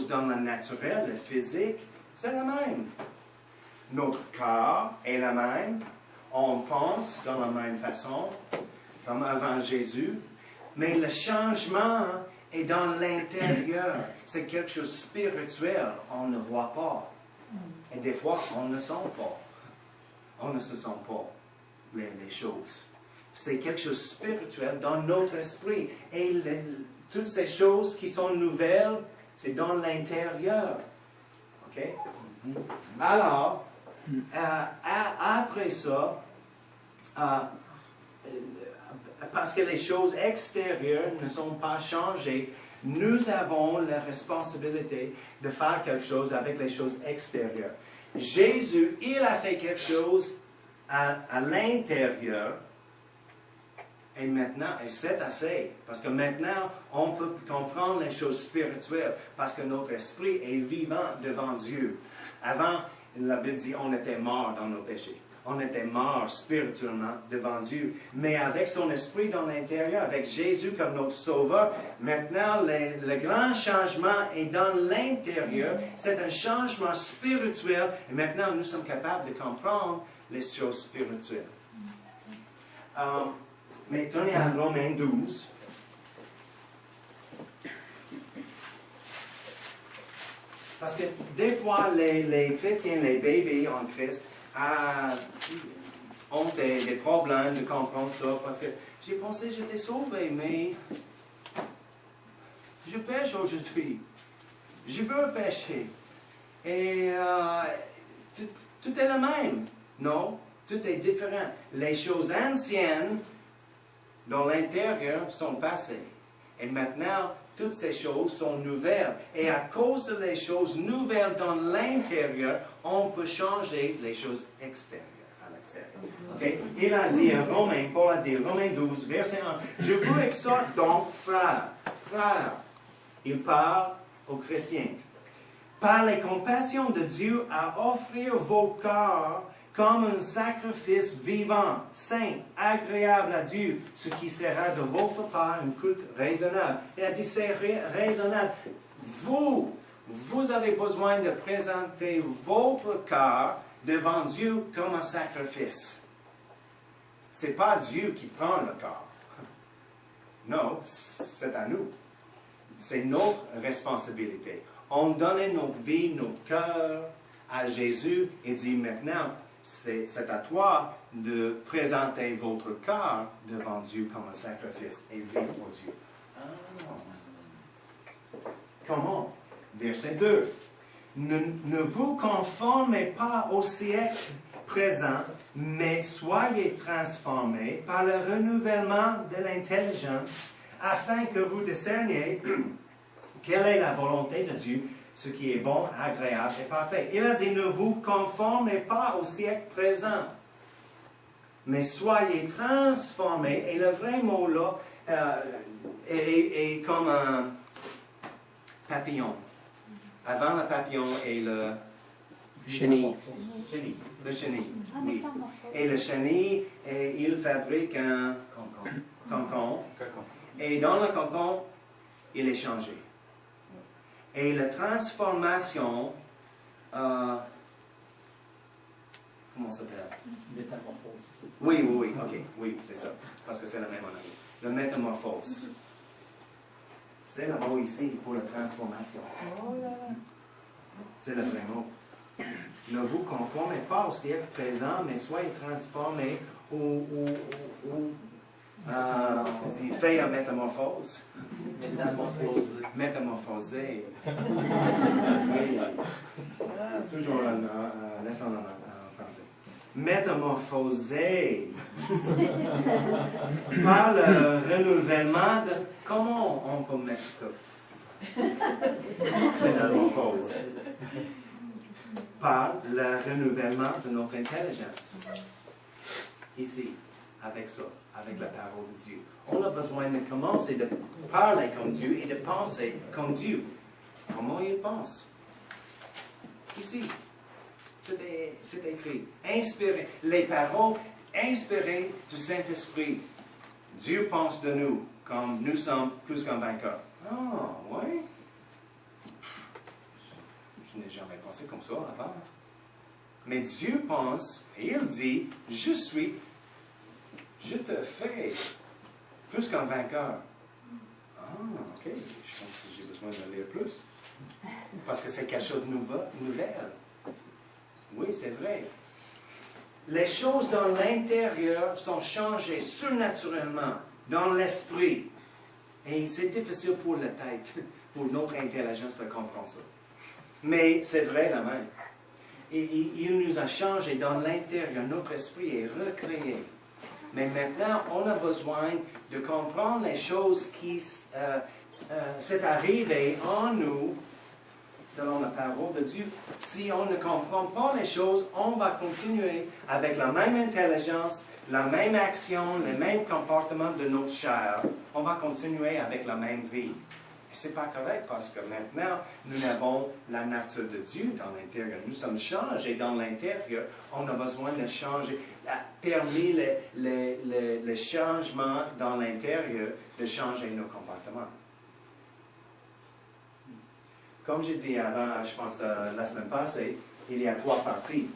dans le naturel, le physique, c'est la même. Notre corps est le même. On pense dans la même façon, comme avant Jésus. Mais le changement est dans l'intérieur. C'est quelque chose de spirituel. On ne voit pas. Et des fois, on ne sent pas. On ne se sent pas les choses. C'est quelque chose de spirituel dans notre esprit. Et toutes ces choses qui sont nouvelles, c'est dans l'intérieur. OK? Alors, après ça, parce que les choses extérieures ne sont pas changées, nous avons la responsabilité de faire quelque chose avec les choses extérieures. Jésus, il a fait quelque chose à l'intérieur. Et maintenant, et c'est assez, parce que maintenant, on peut comprendre les choses spirituelles, parce que notre esprit est vivant devant Dieu. Avant, la Bible dit, on était morts dans nos péchés. On était morts spirituellement devant Dieu. Mais avec son esprit dans l'intérieur, avec Jésus comme notre sauveur, maintenant, le grand changement est dans l'intérieur. C'est un changement spirituel. Et maintenant, nous sommes capables de comprendre les choses spirituelles. Mais tournez à Romains 12. Parce que des fois, les chrétiens, les bébés en Christ, ont des problèmes de comprendre ça. Parce que j'ai pensé que j'étais sauvé, mais je pêche aujourd'hui. Je veux pécher. Et tout est le même. Non, tout est différent. Les choses anciennes dans l'intérieur sont passées. Et maintenant, toutes ces choses sont nouvelles. Et à cause de les choses nouvelles dans l'intérieur, on peut changer les choses extérieures à l'extérieur. Okay? Il a dit, Paul a dit, Romains 12, verset 1, « Je vous exhorte donc, frères, il parle aux chrétiens, par les compassions de Dieu, à offrir vos corps comme un sacrifice vivant, saint, agréable à Dieu, ce qui sera de votre part un culte raisonnable. » Il a dit, c'est raisonnable. Vous avez besoin de présenter votre corps devant Dieu comme un sacrifice. Ce n'est pas Dieu qui prend le corps. Non, c'est à nous. C'est notre responsabilité. On donne notre vie, notre cœur à Jésus et dit maintenant, c'est à toi de présenter votre corps devant Dieu comme un sacrifice et vivre pour Dieu. Comment? Verset 2. Ne vous conformez pas au siècle présent, mais soyez transformés par le renouvellement de l'intelligence, afin que vous discerniez quelle est la volonté de Dieu, ce qui est bon, agréable et parfait. Il a dit, ne vous conformez pas au siècle présent, mais soyez transformés. Et le vrai mot là est comme un papillon. Avant le papillon est le chenille. Le chenille. Oui. Et le chenille, il fabrique un concombre. Et dans le concombre, il est changé. Et la transformation, comment ça s'appelle? Métamorphose. Oui, ok, oui, c'est ça, parce que c'est la même en anglais. Le métamorphose. C'est le mot ici pour la transformation. C'est le vrai mot. Ne vous conformez pas au siècle présent, mais soyez transformés ou on dit fait en métamorphose. Métamorphosé. Oui. Toujours laissons en français. Métamorphosé. Par le renouvellement de... Comment on peut mettre métamorphose? Par le renouvellement de notre intelligence. Ici, avec ça, avec la parole de Dieu. On a besoin de commencer de parler comme Dieu et de penser comme Dieu. Comment il pense? Ici, c'est écrit. Inspiré. Les paroles inspirées du Saint-Esprit. Dieu pense de nous comme nous sommes plus qu'un vainqueur. Ah, oui. n'ai jamais pensé comme ça avant. Mais Dieu pense, et il dit, je te fais plus qu'un vainqueur. Ah, ok, je pense que j'ai besoin de lire plus. Parce que c'est quelque chose de nouvelle. Oui, c'est vrai. Les choses dans l'intérieur sont changées surnaturellement, dans l'esprit. Et c'est difficile pour la tête, pour notre intelligence de comprendre ça. Mais c'est vrai la même. Et il nous a changé dans l'intérieur, notre esprit est recréé. Mais maintenant, on a besoin de comprendre les choses qui sont arrivées en nous, selon la parole de Dieu. Si on ne comprend pas les choses, on va continuer avec la même intelligence, la même action, le même comportement de notre chair. On va continuer avec la même vie. Et ce n'est pas correct parce que maintenant, nous avons la nature de Dieu dans l'intérieur. Nous sommes changés dans l'intérieur. On a besoin de changer. Permis le changement dans l'intérieur de changer nos comportements. Comme j'ai dit avant, je pense la semaine passée, il y a 3 parties.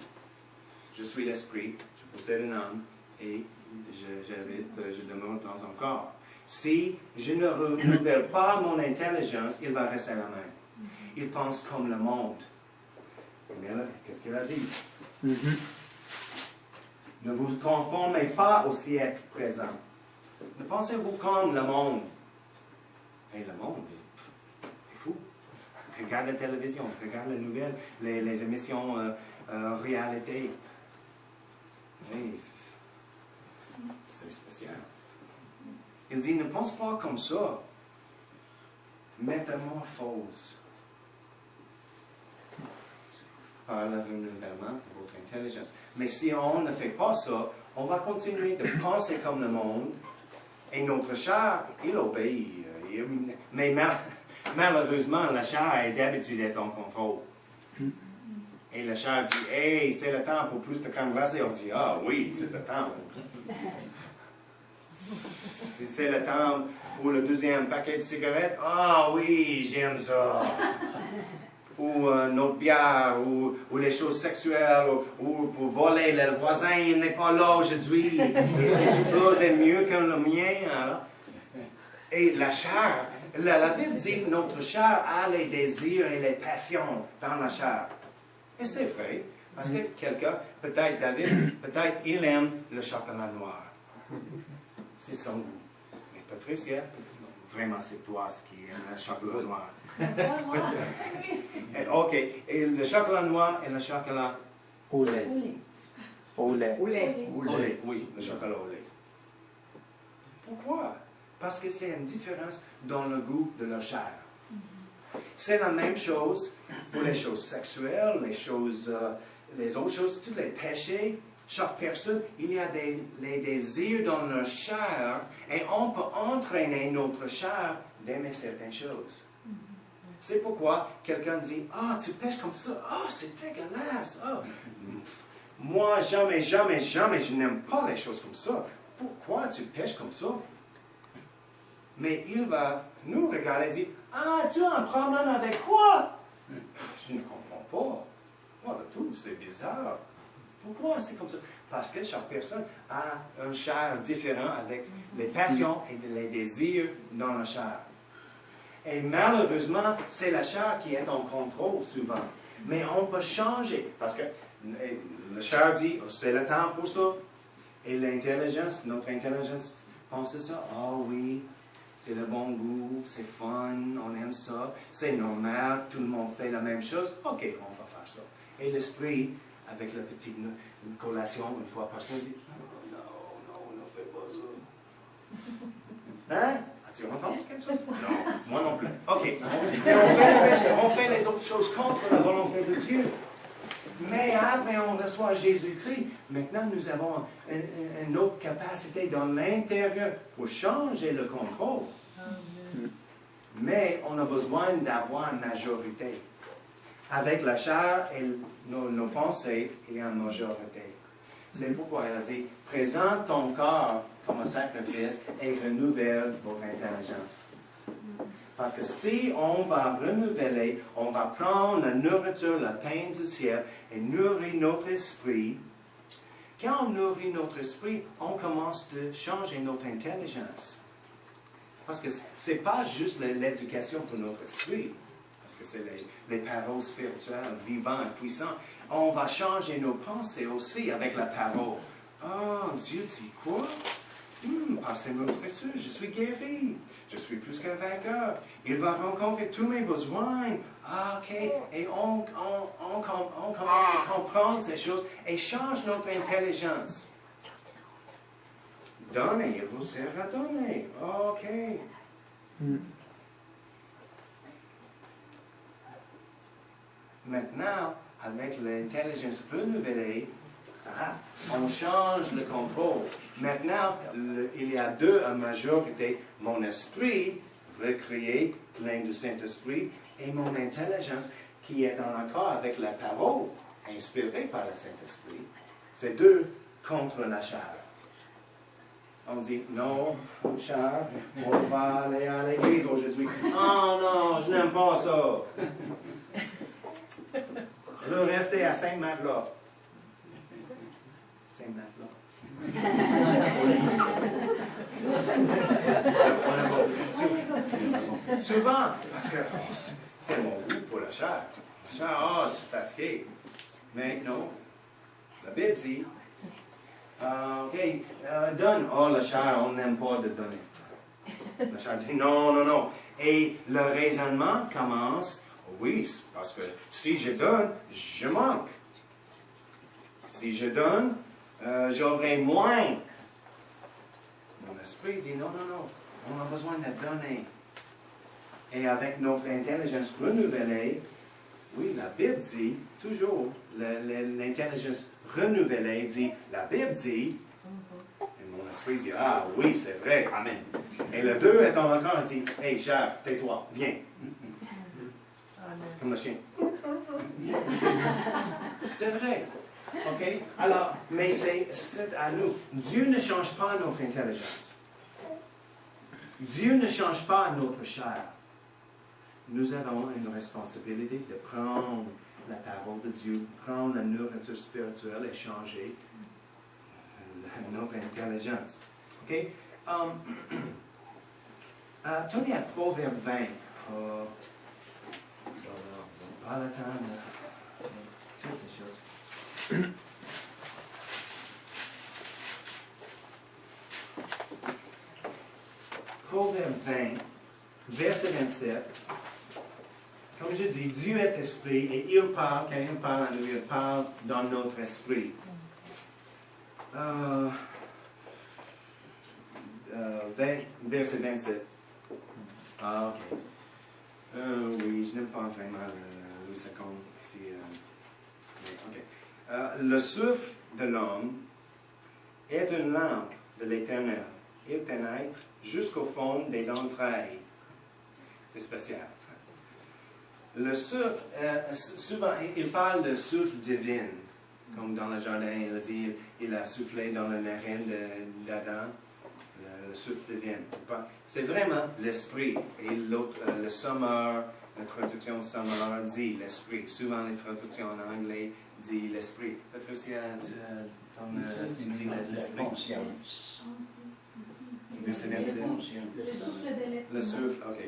Je suis l'esprit, je possède une âme et je demeure dans un corps. Si je ne renouvelle pas mon intelligence, il va rester la même. Il pense comme le monde. Mais là, qu'est-ce qu'il a dit? Ne vous conformez pas au siècle présent. Ne pensez-vous comme le monde. Et le monde est fou. Regarde la télévision, regarde les nouvelles, les émissions réalité. Oui, c'est spécial. Il dit, ne pense pas comme ça. Métamorphose. Par le renouvellement de votre intelligence. Mais si on ne fait pas ça, on va continuer de penser comme le monde et notre chair, il obéit. Mais malheureusement, la chair est d'habitude d'être en contrôle. Et la chair dit, hey, c'est le temps pour plus de crème glacée. On dit, ah oui, c'est le temps. Si c'est le temps pour le 2e paquet de cigarettes, ah oui, j'aime ça. Ou notre bière, ou les choses sexuelles, ou pour voler le voisin, il n'est pas là aujourd'hui. Et son soufflot est mieux que le mien. Alors. Et la chair, la Bible dit que notre chair a les désirs et les passions dans la chair. Et c'est vrai, parce que quelqu'un, peut-être David, peut-être il aime le chocolat noir. C'est son goût. Mais Patricia, vraiment c'est toi qui aime le chocolat noir. Ok, et le chocolat noir et le chocolat au lait. Au lait. Au lait. au lait. Oui, le chocolat au lait. Pourquoi? Parce que c'est une différence dans le goût de la chair. C'est la même chose pour les choses sexuelles, les autres choses, tous les péchés. Chaque personne, il y a les désirs dans leur chair et on peut entraîner notre chair d'aimer certaines choses. C'est pourquoi quelqu'un dit, « Ah, tu pêches comme ça. Ah, c'est dégueulasse. Ah. Moi, jamais, je n'aime pas les choses comme ça. Pourquoi tu pêches comme ça? » Mais il va nous regarder et dire, « Ah, tu as un problème avec quoi? » Je ne comprends pas. Voilà tout, c'est bizarre. Pourquoi c'est comme ça? Parce que chaque personne a un chair différent avec les passions et les désirs dans la chair. Et malheureusement, c'est la chair qui est en contrôle souvent. Mais on peut changer. Parce que la chair dit, c'est le temps pour ça. Et l'intelligence, notre intelligence pense ça. Oh oui, c'est le bon goût, c'est fun, on aime ça. C'est normal, tout le monde fait la même chose. Ok, on va faire ça. Et l'esprit, avec la petite collation une fois par semaine, dit, non, ne fais pas ça. Hein? As-tu entendu quelque chose? Non, moi non plus. Ok. Et on fait les autres choses contre la volonté de Dieu. Mais après, on reçoit Jésus-Christ. Maintenant, nous avons une autre capacité dans l'intérieur pour changer le contrôle. Mais on a besoin d'avoir une majorité. Avec la chair et nos pensées, il y a une majorité. C'est pourquoi elle a dit, présente ton corps comme un sacrifice et renouvelle votre intelligence. Parce que si on va renouveler, on va prendre la nourriture, le pain du ciel et nourrir notre esprit, quand on nourrit notre esprit, on commence à changer notre intelligence. Parce que ce n'est pas juste l'éducation pour notre esprit, parce que c'est les paroles spirituelles, vivantes, puissantes. On va changer nos pensées aussi avec la parole. Oh, Dieu dit quoi? Passez-moi au-dessus, je suis guéri. Je suis plus qu'un vainqueur. Il va rencontrer tous mes besoins. Ah, ok. Et on commence à comprendre ces choses et change notre intelligence. Donnez, il vous sera donné. Ok. Maintenant, avec l'intelligence renouvelée, on change le contrôle. Maintenant, il y a deux en majorité. Mon esprit, recréé, plein du Saint-Esprit, et mon intelligence qui est en accord avec la parole, inspirée par le Saint-Esprit. C'est deux contre la chair. On dit, non, chair, on va aller à l'église aujourd'hui. Oh non, je n'aime pas ça. Je veux rester à Saint-Magloire. Souvent, parce que c'est mon goût pour la chair. La chair, je suis fatigué. Mais non, la Bible dit, donne. Oh, la chair, on n'aime pas de donner. La chair dit, non. Et le raisonnement commence, oui, parce que si je donne, je manque. Si je donne, j'aurai moins. Mon esprit dit non, on a besoin de donner. Et avec notre intelligence renouvelée, oui, la Bible dit, toujours, l'intelligence renouvelée dit, la Bible dit, et mon esprit dit, ah oui, c'est vrai. Amen. Et le deux est en accord et dit, hey, Jacques, tais-toi, viens. Comme le chien. C'est vrai. OK? Alors, mais c'est à nous. Dieu ne change pas notre intelligence. Dieu ne change pas notre chair. Nous avons une responsabilité de prendre la parole de Dieu, prendre la nourriture spirituelle et changer notre intelligence. OK? Tournez à Proverbe 20. Pas le temps de toutes ces choses. Proverbe 20, verset 27. Comme je dis, Dieu est esprit et il parle, quand il parle à nous, il parle dans notre esprit. Verset 27. Ah, ok. Oui, je n'aime pas vraiment le second ici. Okay. Le souffle de l'homme est une lampe de l'Éternel. Il pénètre jusqu'au fond des entrailles. C'est spécial. Le souffle, souvent, il parle de souffle divin. Comme dans le jardin, il a dit, il a soufflé dans le narine d'Adam. Le souffle divin. C'est vraiment l'esprit. Et l'autre, le sommeur, la traduction sommeur dit l'esprit. Souvent, les traductions en anglais dit l'esprit. Patricia, tu dis l'esprit. Le souffle, ok.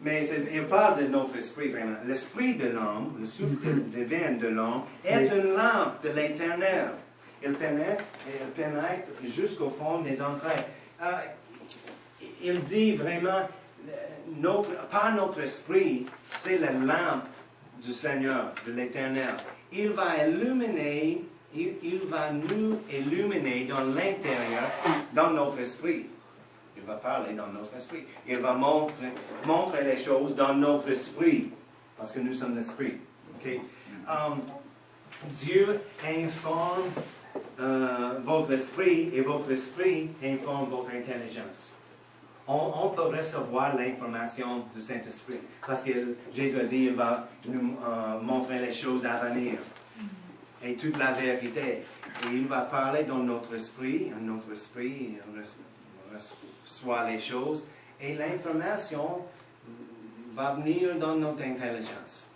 Mais il parle de notre esprit vraiment. L'esprit de l'homme, le souffle divin de l'homme, est une lampe de l'Éternel. Il pénètre jusqu'au fond des entrailles. Il dit vraiment, pas notre esprit, c'est la lampe du Seigneur, de l'Éternel. Il va illuminer, il va nous illuminer dans l'intérieur, dans notre esprit. Il va parler dans notre esprit. Il va montrer les choses dans notre esprit, parce que nous sommes l'esprit. Okay? Dieu informe votre esprit et votre esprit informe votre intelligence. On peut recevoir l'information du Saint-Esprit parce que Jésus a dit qu'il va nous montrer les choses à venir et toute la vérité. Et il va parler dans notre esprit reçoit les choses et l'information va venir dans notre intelligence.